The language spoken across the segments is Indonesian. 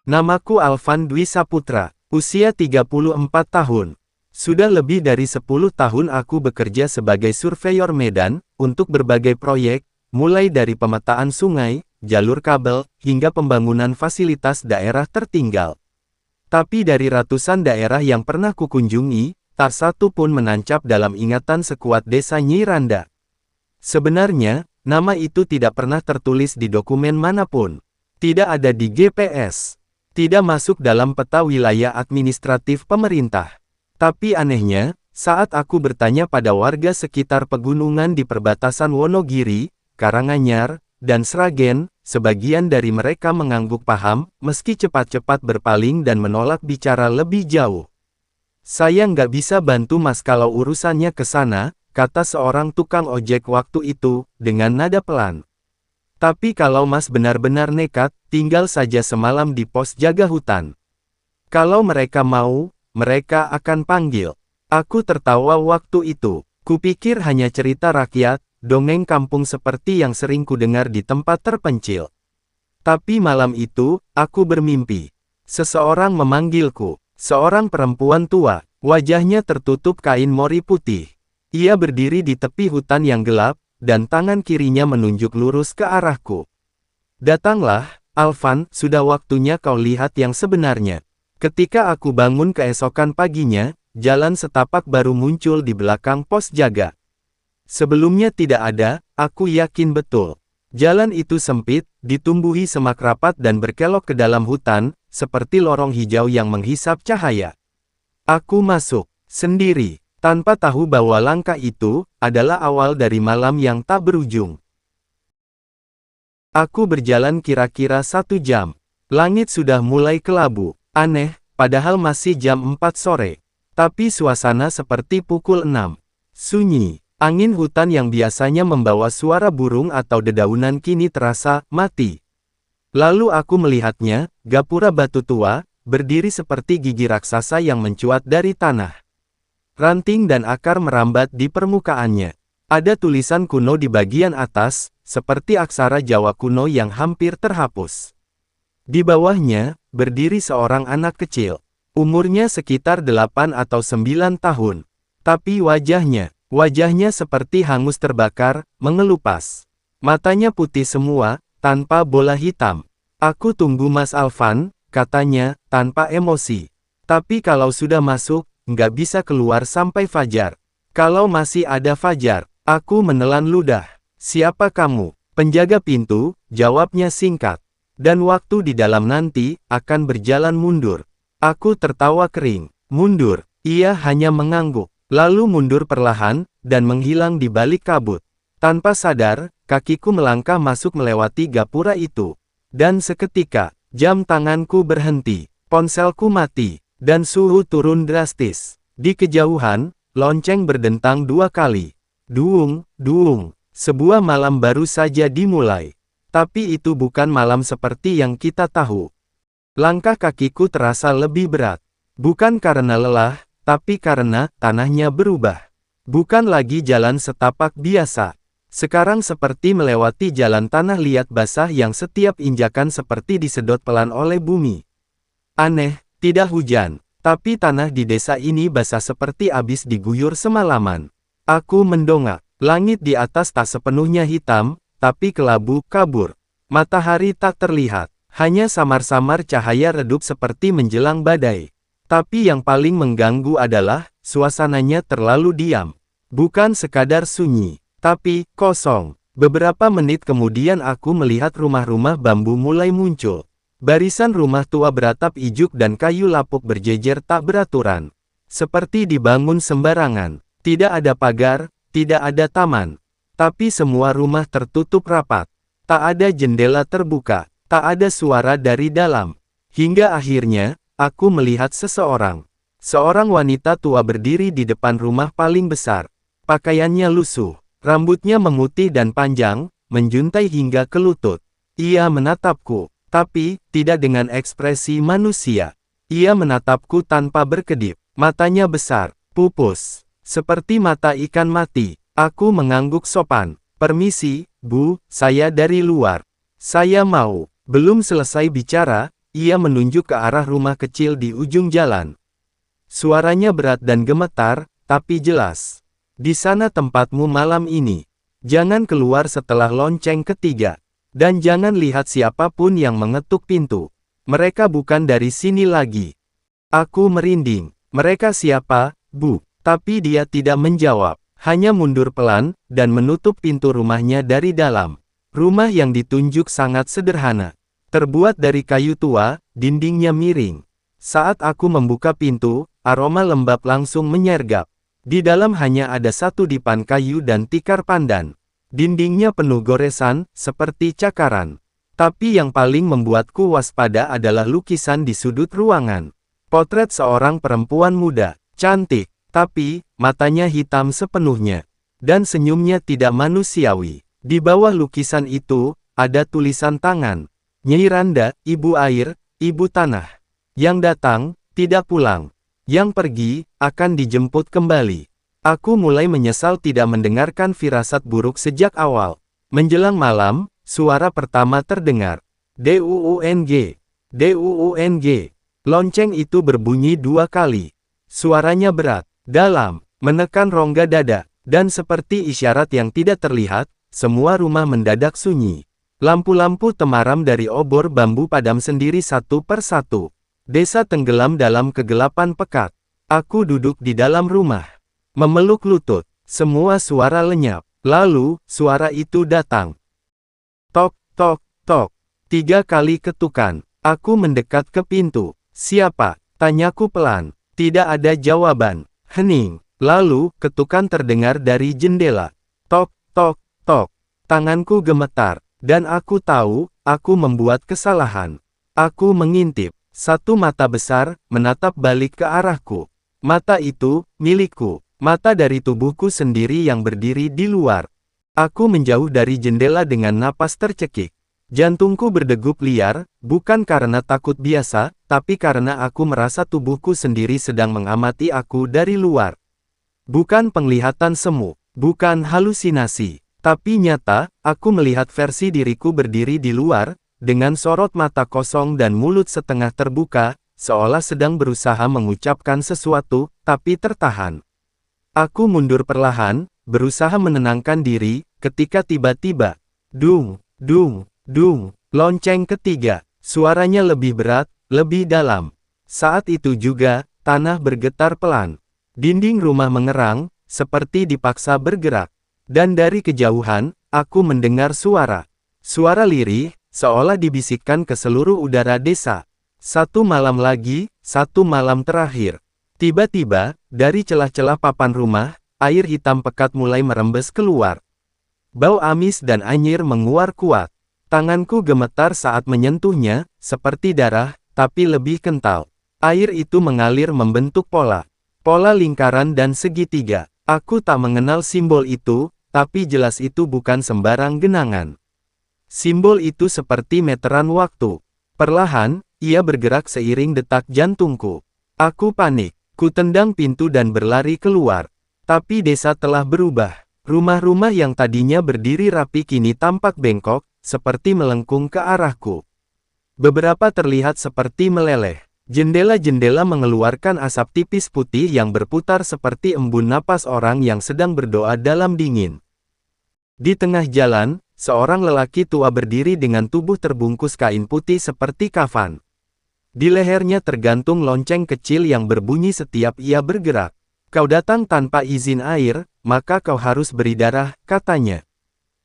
Namaku Alvan Dwi Saputra, usia 34 tahun. Sudah lebih dari 10 tahun aku bekerja sebagai surveyor medan, untuk berbagai proyek, mulai dari pemetaan sungai, jalur kabel, hingga pembangunan fasilitas daerah tertinggal. Tapi dari ratusan daerah yang pernah kukunjungi, tak satu pun menancap dalam ingatan sekuat desa Nyi Randa. Sebenarnya, nama itu tidak pernah tertulis di dokumen manapun. Tidak ada di GPS. Tidak masuk dalam peta wilayah administratif pemerintah. Tapi anehnya, saat aku bertanya pada warga sekitar pegunungan di perbatasan Wonogiri, Karanganyar, dan Sragen, sebagian dari mereka mengangguk paham, meski cepat-cepat berpaling dan menolak bicara lebih jauh. Saya nggak bisa bantu Mas kalau urusannya ke sana, kata seorang tukang ojek waktu itu, dengan nada pelan. Tapi kalau Mas benar-benar nekat, tinggal saja semalam di pos jaga hutan. Kalau mereka mau, mereka akan panggil. Aku tertawa waktu itu. Kupikir hanya cerita rakyat, dongeng kampung seperti yang sering kudengar di tempat terpencil. Tapi malam itu, aku bermimpi. Seseorang memanggilku. Seorang perempuan tua, wajahnya tertutup kain mori putih. Ia berdiri di tepi hutan yang gelap, dan tangan kirinya menunjuk lurus ke arahku. Datanglah, Alvan, sudah waktunya kau lihat yang sebenarnya. Ketika aku bangun keesokan paginya, jalan setapak baru muncul di belakang pos jaga. Sebelumnya tidak ada, aku yakin betul. Jalan itu sempit, ditumbuhi semak rapat dan berkelok ke dalam hutan, seperti lorong hijau yang menghisap cahaya. Aku masuk, sendiri. Tanpa tahu bahwa langkah itu adalah awal dari malam yang tak berujung. Aku berjalan kira-kira 1 jam. Langit sudah mulai kelabu. Aneh, padahal masih jam 4 sore. Tapi suasana seperti pukul 6. Sunyi. Angin hutan yang biasanya membawa suara burung atau dedaunan kini terasa mati. Lalu aku melihatnya, gapura batu tua, berdiri seperti gigi raksasa yang mencuat dari tanah. Ranting dan akar merambat di permukaannya. Ada tulisan kuno di bagian atas, seperti aksara Jawa kuno yang hampir terhapus. Di bawahnya, berdiri seorang anak kecil. Umurnya sekitar 8 atau 9 tahun. Tapi wajahnya seperti hangus terbakar, mengelupas. Matanya putih semua, tanpa bola hitam. Aku tunggu Mas Alvan, katanya, tanpa emosi. Tapi kalau sudah masuk, nggak bisa keluar sampai fajar. Kalau masih ada fajar, aku menelan ludah. Siapa kamu? Penjaga pintu, jawabnya singkat. Dan waktu di dalam nanti, akan berjalan mundur. Aku tertawa kering. Mundur. Ia hanya mengangguk. Lalu mundur perlahan, dan menghilang di balik kabut. Tanpa sadar, kakiku melangkah masuk melewati gapura itu. Dan seketika, jam tanganku berhenti. Ponselku mati. Dan suhu turun drastis. Di kejauhan, lonceng berdentang 2 kali. Duung, duung. Sebuah malam baru saja dimulai. Tapi itu bukan malam seperti yang kita tahu. Langkah kakiku terasa lebih berat. Bukan karena lelah, tapi karena tanahnya berubah. Bukan lagi jalan setapak biasa. Sekarang seperti melewati jalan tanah liat basah yang setiap injakan seperti disedot pelan oleh bumi. Aneh. Tidak hujan, tapi tanah di desa ini basah seperti abis diguyur semalaman. Aku mendongak. Langit di atas tak sepenuhnya hitam, tapi kelabu kabur. Matahari tak terlihat, hanya samar-samar cahaya redup seperti menjelang badai. Tapi yang paling mengganggu adalah, suasananya terlalu diam. Bukan sekadar sunyi, tapi kosong. Beberapa menit kemudian aku melihat rumah-rumah bambu mulai muncul. Barisan rumah tua beratap ijuk dan kayu lapuk berjejer tak beraturan. Seperti dibangun sembarangan. Tidak ada pagar, tidak ada taman. Tapi semua rumah tertutup rapat. Tak ada jendela terbuka, tak ada suara dari dalam. Hingga akhirnya, aku melihat seseorang. Seorang wanita tua berdiri di depan rumah paling besar. Pakaiannya lusuh, rambutnya memutih dan panjang, menjuntai hingga ke lutut. Ia menatapku. Tapi, tidak dengan ekspresi manusia. Ia menatapku tanpa berkedip. Matanya besar, pupus. Seperti mata ikan mati. Aku mengangguk sopan. Permisi, Bu, saya dari luar. Saya mau. Belum selesai bicara, ia menunjuk ke arah rumah kecil di ujung jalan. Suaranya berat dan gemetar, tapi jelas. Di sana tempatmu malam ini. Jangan keluar setelah lonceng ketiga. Dan jangan lihat siapapun yang mengetuk pintu. Mereka bukan dari sini lagi. Aku merinding. Mereka siapa, Bu? Tapi dia tidak menjawab. Hanya mundur pelan, dan menutup pintu rumahnya dari dalam. Rumah yang ditunjuk sangat sederhana. Terbuat dari kayu tua, dindingnya miring. Saat aku membuka pintu, aroma lembab langsung menyergap. Di dalam hanya ada satu dipan kayu dan tikar pandan. Dindingnya penuh goresan, seperti cakaran. Tapi yang paling membuatku waspada adalah lukisan di sudut ruangan. Potret seorang perempuan muda, cantik, tapi matanya hitam sepenuhnya. Dan senyumnya tidak manusiawi. Di bawah lukisan itu, ada tulisan tangan. Nyai Randa, Ibu Air, Ibu Tanah. Yang datang, tidak pulang. Yang pergi, akan dijemput kembali. Aku mulai menyesal tidak mendengarkan firasat buruk sejak awal. Menjelang malam, suara pertama terdengar. Duung, Duung. Lonceng itu berbunyi 2 kali. Suaranya berat, dalam, menekan rongga dada, dan seperti isyarat yang tidak terlihat, semua rumah mendadak sunyi. Lampu-lampu temaram dari obor bambu padam sendiri satu persatu. Desa tenggelam dalam kegelapan pekat. Aku duduk di dalam rumah. Memeluk lutut, semua suara lenyap. Lalu, suara itu datang. Tok, tok, tok. 3 kali ketukan. Aku mendekat ke pintu. Siapa? Tanyaku pelan. Tidak ada jawaban. Hening. Lalu, ketukan terdengar dari jendela. Tok, tok, tok. Tanganku gemetar. Dan aku tahu, aku membuat kesalahan. Aku mengintip. Satu mata besar, menatap balik ke arahku. Mata itu, milikku. Mata dari tubuhku sendiri yang berdiri di luar. Aku menjauh dari jendela dengan napas tercekik. Jantungku berdegup liar, bukan karena takut biasa, tapi karena aku merasa tubuhku sendiri sedang mengamati aku dari luar. Bukan penglihatan semu, bukan halusinasi, tapi nyata, aku melihat versi diriku berdiri di luar, dengan sorot mata kosong dan mulut setengah terbuka, seolah sedang berusaha mengucapkan sesuatu, tapi tertahan. Aku mundur perlahan, berusaha menenangkan diri, ketika tiba-tiba, dung, dung, dung, lonceng ketiga, suaranya lebih berat, lebih dalam. Saat itu juga, tanah bergetar pelan. Dinding rumah mengerang, seperti dipaksa bergerak. Dan dari kejauhan, aku mendengar suara. Suara lirih, seolah dibisikkan ke seluruh udara desa. 1 malam lagi, 1 malam terakhir. Tiba-tiba, dari celah-celah papan rumah, air hitam pekat mulai merembes keluar. Bau amis dan anyir menguar kuat. Tanganku gemetar saat menyentuhnya, seperti darah, tapi lebih kental. Air itu mengalir membentuk pola. Pola lingkaran dan segitiga. Aku tak mengenal simbol itu, tapi jelas itu bukan sembarang genangan. Simbol itu seperti meteran waktu. Perlahan, ia bergerak seiring detak jantungku. Aku panik. Ku tendang pintu dan berlari keluar. Tapi desa telah berubah. Rumah-rumah yang tadinya berdiri rapi kini tampak bengkok, seperti melengkung ke arahku. Beberapa terlihat seperti meleleh. Jendela-jendela mengeluarkan asap tipis putih yang berputar seperti embun napas orang yang sedang berdoa dalam dingin. Di tengah jalan, seorang lelaki tua berdiri dengan tubuh terbungkus kain putih seperti kafan. Di lehernya tergantung lonceng kecil yang berbunyi setiap ia bergerak. Kau datang tanpa izin air, maka kau harus beri darah, katanya.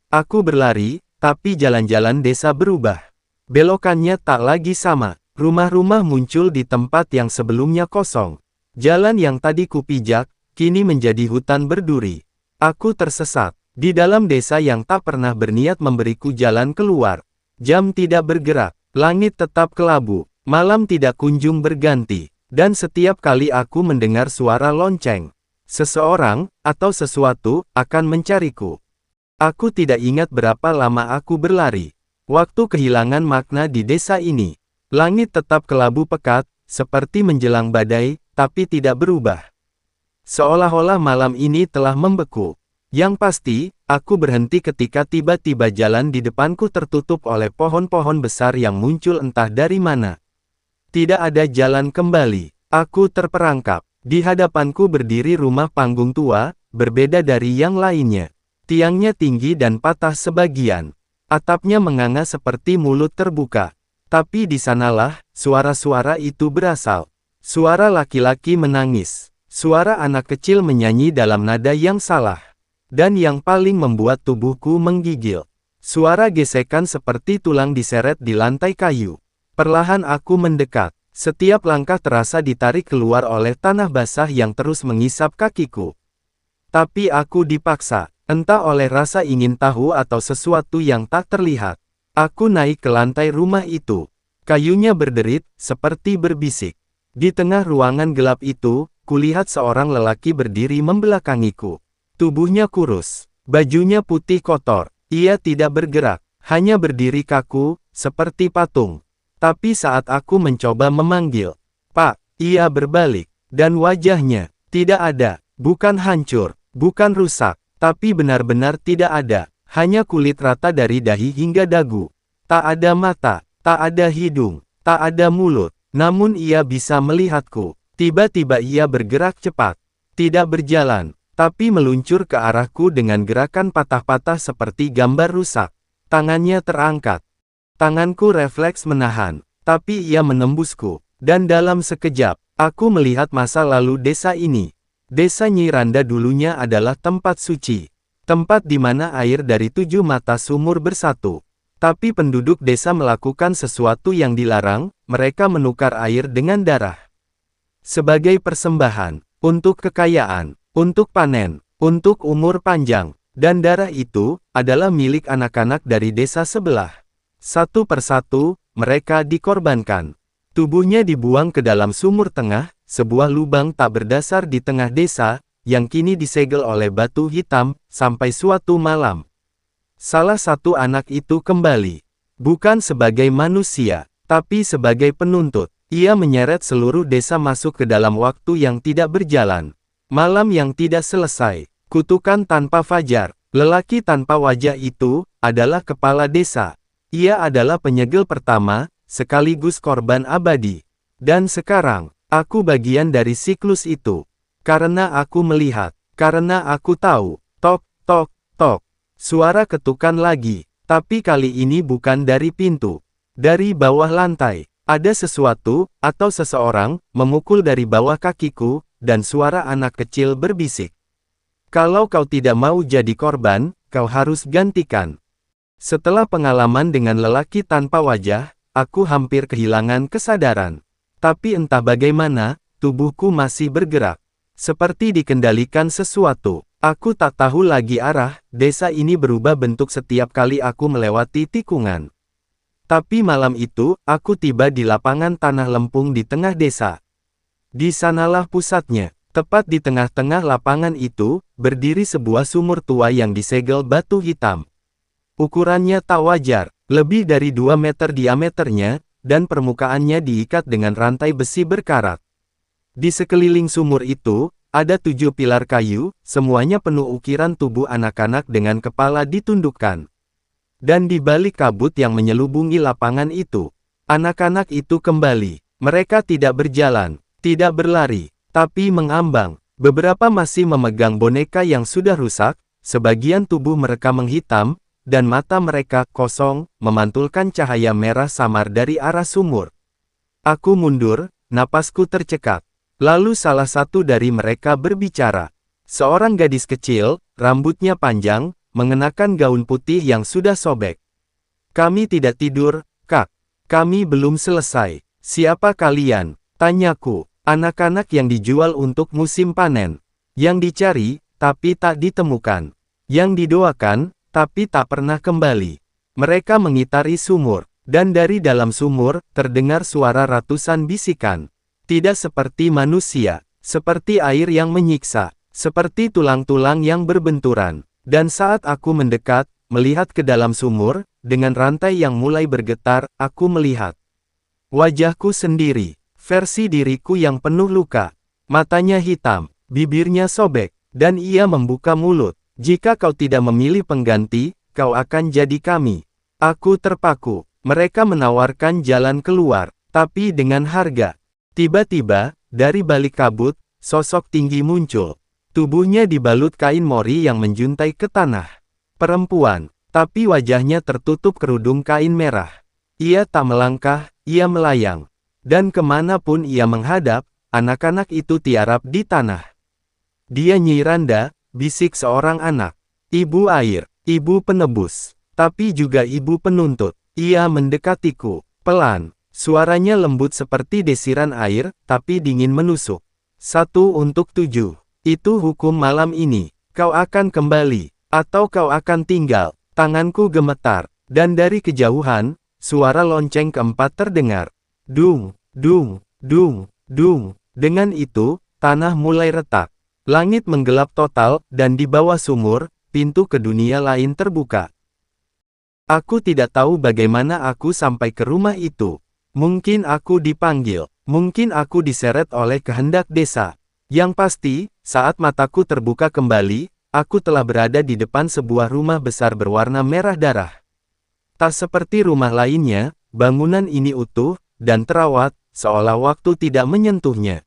Aku berlari, tapi jalan-jalan desa berubah. Belokannya tak lagi sama. Rumah-rumah muncul di tempat yang sebelumnya kosong. Jalan yang tadi kupijak, kini menjadi hutan berduri. Aku tersesat. Di dalam desa yang tak pernah berniat memberiku jalan keluar. Jam tidak bergerak. Langit tetap kelabu. Malam tidak kunjung berganti, dan setiap kali aku mendengar suara lonceng, seseorang, atau sesuatu, akan mencariku. Aku tidak ingat berapa lama aku berlari. Waktu kehilangan makna di desa ini. Langit tetap kelabu pekat, seperti menjelang badai, tapi tidak berubah. Seolah-olah malam ini telah membeku. Yang pasti, aku berhenti ketika tiba-tiba jalan di depanku tertutup oleh pohon-pohon besar yang muncul entah dari mana. Tidak ada jalan kembali. Aku terperangkap. Di hadapanku berdiri rumah panggung tua, berbeda dari yang lainnya. Tiangnya tinggi dan patah sebagian. Atapnya menganga seperti mulut terbuka. Tapi di sanalah, suara-suara itu berasal. Suara laki-laki menangis. Suara anak kecil menyanyi dalam nada yang salah. Dan yang paling membuat tubuhku menggigil. Suara gesekan seperti tulang diseret di lantai kayu. Perlahan aku mendekat. Setiap langkah terasa ditarik keluar oleh tanah basah yang terus mengisap kakiku. Tapi aku dipaksa. Entah oleh rasa ingin tahu atau sesuatu yang tak terlihat. Aku naik ke lantai rumah itu. Kayunya berderit, seperti berbisik. Di tengah ruangan gelap itu, kulihat seorang lelaki berdiri membelakangiku. Tubuhnya kurus. Bajunya putih kotor. Ia tidak bergerak. Hanya berdiri kaku, seperti patung. Tapi saat aku mencoba memanggil, "Pak," ia berbalik. Dan wajahnya, tidak ada. Bukan hancur. Bukan rusak. Tapi benar-benar tidak ada, hanya kulit rata dari dahi hingga dagu. Tak ada mata, tak ada hidung, tak ada mulut, namun ia bisa melihatku. Tiba-tiba ia bergerak cepat. Tidak berjalan, tapi meluncur ke arahku dengan gerakan patah-patah seperti gambar rusak. Tangannya terangkat. Tanganku refleks menahan, tapi ia menembusku. Dan dalam sekejap, aku melihat masa lalu desa ini. Desa Nyi Randa dulunya adalah tempat suci. Tempat di mana air dari 7 mata sumur bersatu. Tapi penduduk desa melakukan sesuatu yang dilarang, mereka menukar air dengan darah. Sebagai persembahan, untuk kekayaan, untuk panen, untuk umur panjang. Dan darah itu, adalah milik anak-anak dari desa sebelah. Satu persatu, mereka dikorbankan. Tubuhnya dibuang ke dalam sumur tengah, sebuah lubang tak berdasar di tengah desa, yang kini disegel oleh batu hitam, sampai suatu malam. Salah satu anak itu kembali. Bukan sebagai manusia, tapi sebagai penuntut. Ia menyeret seluruh desa masuk ke dalam waktu yang tidak berjalan. Malam yang tidak selesai. Kutukan tanpa fajar. Lelaki tanpa wajah itu, adalah kepala desa. Ia adalah penyegel pertama, sekaligus korban abadi. Dan sekarang, aku bagian dari siklus itu. Karena aku melihat. Karena aku tahu. Tok, tok, tok. Suara ketukan lagi. Tapi kali ini bukan dari pintu. Dari bawah lantai. Ada sesuatu, atau seseorang, memukul dari bawah kakiku, dan suara anak kecil berbisik. "Kalau kau tidak mau jadi korban, kau harus gantikan." Setelah pengalaman dengan lelaki tanpa wajah, aku hampir kehilangan kesadaran. Tapi entah bagaimana, tubuhku masih bergerak. Seperti dikendalikan sesuatu. Aku tak tahu lagi arah, desa ini berubah bentuk setiap kali aku melewati tikungan. Tapi malam itu, aku tiba di lapangan tanah lempung di tengah desa. Di sanalah pusatnya. Tepat di tengah-tengah lapangan itu, berdiri sebuah sumur tua yang disegel batu hitam. Ukurannya tak wajar, lebih dari 2 meter diameternya, dan permukaannya diikat dengan rantai besi berkarat. Di sekeliling sumur itu, ada 7 pilar kayu, semuanya penuh ukiran tubuh anak-anak dengan kepala ditundukkan. Dan di balik kabut yang menyelubungi lapangan itu, anak-anak itu kembali. Mereka tidak berjalan, tidak berlari, tapi mengambang. Beberapa masih memegang boneka yang sudah rusak, sebagian tubuh mereka menghitam, dan mata mereka kosong, memantulkan cahaya merah samar dari arah sumur. Aku mundur, napasku tercekat. Lalu salah satu dari mereka berbicara. Seorang gadis kecil, rambutnya panjang, mengenakan gaun putih yang sudah sobek. "Kami tidak tidur, Kak. Kami belum selesai." "Siapa kalian?" tanyaku. "Anak-anak yang dijual untuk musim panen. Yang dicari, tapi tak ditemukan. Yang didoakan, tapi tak pernah kembali." Mereka mengitari sumur, dan dari dalam sumur, terdengar suara ratusan bisikan. Tidak seperti manusia, seperti air yang menyiksa, seperti tulang-tulang yang berbenturan. Dan saat aku mendekat, melihat ke dalam sumur, dengan rantai yang mulai bergetar, aku melihat wajahku sendiri, versi diriku yang penuh luka. Matanya hitam, bibirnya sobek, dan ia membuka mulut. "Jika kau tidak memilih pengganti, kau akan jadi kami." Aku terpaku. Mereka menawarkan jalan keluar. Tapi dengan harga. Tiba-tiba, dari balik kabut, sosok tinggi muncul. Tubuhnya dibalut kain mori yang menjuntai ke tanah. Perempuan, tapi wajahnya tertutup kerudung kain merah. Ia tak melangkah, ia melayang. Dan kemanapun ia menghadap, anak-anak itu tiarap di tanah. Dia Nyi Randa, bisik seorang anak. Ibu air, ibu penebus, tapi juga ibu penuntut. Ia mendekatiku, pelan. Suaranya lembut seperti desiran air, tapi dingin menusuk. 1 untuk 7. Itu hukum malam ini. Kau akan kembali, atau kau akan tinggal. Tanganku gemetar, dan dari kejauhan, suara lonceng keempat terdengar. Dung, dung, dung, dung. Dengan itu, tanah mulai retak. Langit menggelap total, dan di bawah sumur, pintu ke dunia lain terbuka. Aku tidak tahu bagaimana aku sampai ke rumah itu. Mungkin aku dipanggil, mungkin aku diseret oleh kehendak desa. Yang pasti, saat mataku terbuka kembali, aku telah berada di depan sebuah rumah besar berwarna merah darah. Tak seperti rumah lainnya, bangunan ini utuh dan terawat, seolah waktu tidak menyentuhnya.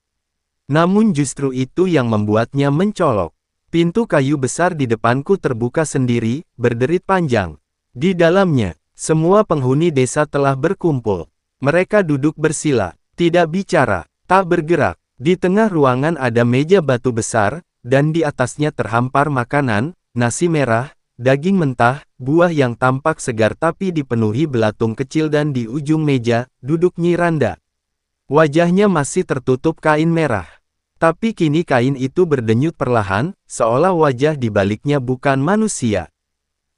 Namun justru itu yang membuatnya mencolok. Pintu kayu besar di depanku terbuka sendiri, berderit panjang. Di dalamnya, semua penghuni desa telah berkumpul. Mereka duduk bersila, tidak bicara, tak bergerak. Di tengah ruangan ada meja batu besar, dan di atasnya terhampar makanan, nasi merah, daging mentah, buah yang tampak segar tapi dipenuhi belatung kecil, dan di ujung meja, duduk Nyi Randa. Wajahnya masih tertutup kain merah. Tapi kini kain itu berdenyut perlahan, seolah wajah di baliknya bukan manusia.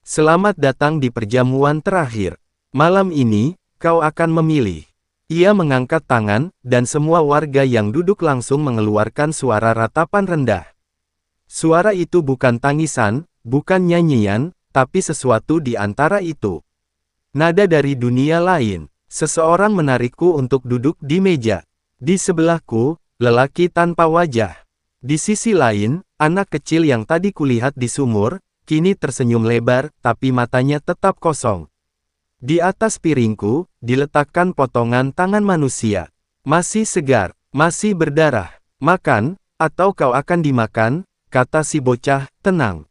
Selamat datang di perjamuan terakhir. Malam ini, kau akan memilih. Ia mengangkat tangan, dan semua warga yang duduk langsung mengeluarkan suara ratapan rendah. Suara itu bukan tangisan, bukan nyanyian, tapi sesuatu di antara itu. Nada dari dunia lain. Seseorang menarikku untuk duduk di meja. Di sebelahku, lelaki tanpa wajah. Di sisi lain, anak kecil yang tadi kulihat di sumur, kini tersenyum lebar, tapi matanya tetap kosong. Di atas piringku, diletakkan potongan tangan manusia. Masih segar, masih berdarah. Makan, atau kau akan dimakan, kata si bocah, tenang.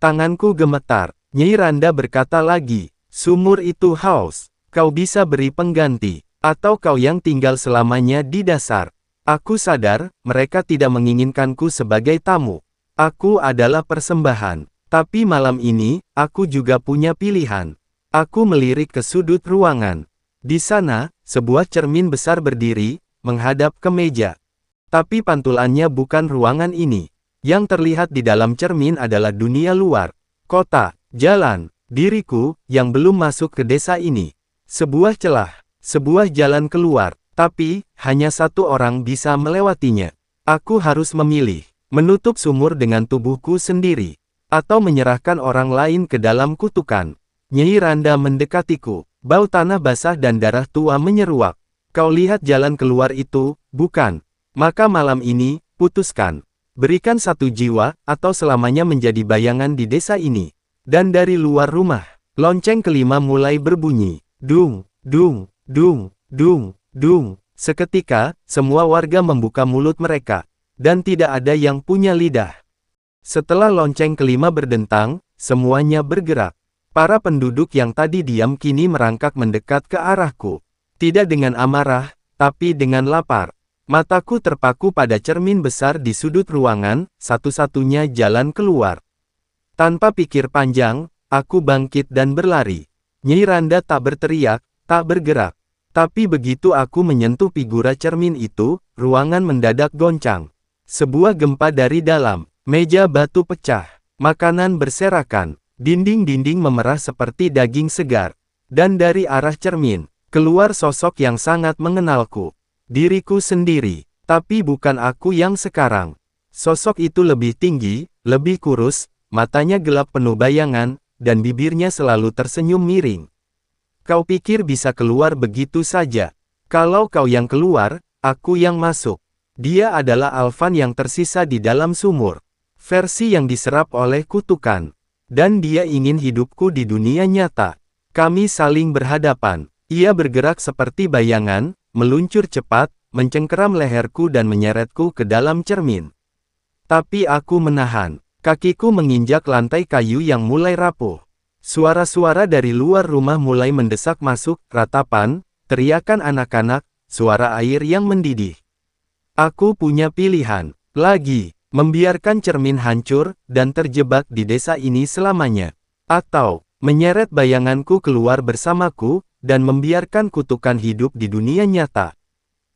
Tanganku gemetar. Nyi Randa berkata lagi, sumur itu haus. Kau bisa beri pengganti, atau kau yang tinggal selamanya di dasar. Aku sadar, mereka tidak menginginkanku sebagai tamu. Aku adalah persembahan. Tapi malam ini, aku juga punya pilihan. Aku melirik ke sudut ruangan. Di sana, sebuah cermin besar berdiri, menghadap ke meja. Tapi pantulannya bukan ruangan ini. Yang terlihat di dalam cermin adalah dunia luar. Kota, jalan, diriku, yang belum masuk ke desa ini. Sebuah celah, sebuah jalan keluar, tapi hanya satu orang bisa melewatinya. Aku harus memilih, menutup sumur dengan tubuhku sendiri, atau menyerahkan orang lain ke dalam kutukan. Nyi Randa mendekatiku, bau tanah basah dan darah tua menyeruak. Kau lihat jalan keluar itu, bukan? Maka malam ini, putuskan. Berikan satu jiwa, atau selamanya menjadi bayangan di desa ini. Dan dari luar rumah, lonceng kelima mulai berbunyi. Dung, dung, dung, dung, dung. Seketika, semua warga membuka mulut mereka. Dan tidak ada yang punya lidah. Setelah lonceng kelima berdentang, semuanya bergerak. Para penduduk yang tadi diam kini merangkak mendekat ke arahku. Tidak dengan amarah, tapi dengan lapar. Mataku terpaku pada cermin besar di sudut ruangan, satu-satunya jalan keluar. Tanpa pikir panjang, aku bangkit dan berlari. Nyi Randa tak berteriak, tak bergerak. Tapi begitu aku menyentuh figura cermin itu, ruangan mendadak goncang. Sebuah gempa dari dalam, meja batu pecah, makanan berserakan, dinding-dinding memerah seperti daging segar. Dan dari arah cermin, keluar sosok yang sangat mengenalku. Diriku sendiri, tapi bukan aku yang sekarang. Sosok itu lebih tinggi, lebih kurus, matanya gelap penuh bayangan, dan bibirnya selalu tersenyum miring. Kau pikir bisa keluar begitu saja? Kalau kau yang keluar, aku yang masuk. Dia adalah Alvan yang tersisa di dalam sumur. Versi yang diserap oleh kutukan. Dan dia ingin hidupku di dunia nyata. Kami saling berhadapan. Ia bergerak seperti bayangan, meluncur cepat, mencengkeram leherku dan menyeretku ke dalam cermin. Tapi aku menahan. Kakiku menginjak lantai kayu yang mulai rapuh. Suara-suara dari luar rumah mulai mendesak masuk, ratapan, teriakan anak-anak, suara air yang mendidih. Aku punya pilihan. Lagi, membiarkan cermin hancur, dan terjebak di desa ini selamanya. Atau, menyeret bayanganku keluar bersamaku, dan membiarkan kutukan hidup di dunia nyata.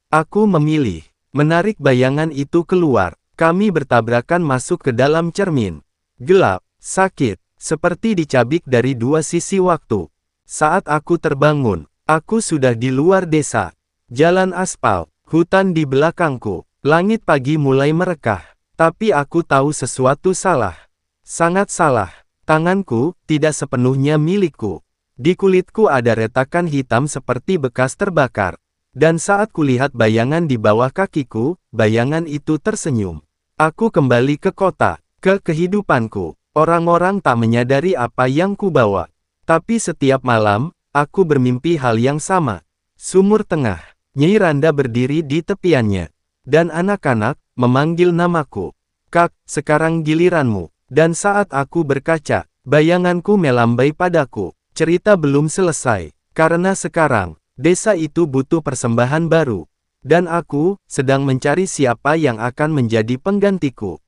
Aku memilih, menarik bayangan itu keluar. Kami bertabrakan masuk ke dalam cermin. Gelap, sakit, seperti dicabik dari dua sisi waktu. Saat aku terbangun, aku sudah di luar desa. Jalan aspal, hutan di belakangku, langit pagi mulai merekah. Tapi aku tahu sesuatu salah. Sangat salah. Tanganku tidak sepenuhnya milikku. Di kulitku ada retakan hitam seperti bekas terbakar. Dan saat kulihat bayangan di bawah kakiku, bayangan itu tersenyum. Aku kembali ke kota, ke kehidupanku. Orang-orang tak menyadari apa yang kubawa. Tapi setiap malam, aku bermimpi hal yang sama. Sumur tengah, Nyai Randa berdiri di tepiannya. Dan anak-anak, memanggil namaku. Kak, sekarang giliranmu. Dan saat aku berkaca, bayanganku melambai padaku. Cerita belum selesai, karena sekarang, desa itu butuh persembahan baru. Dan aku sedang mencari siapa yang akan menjadi penggantiku.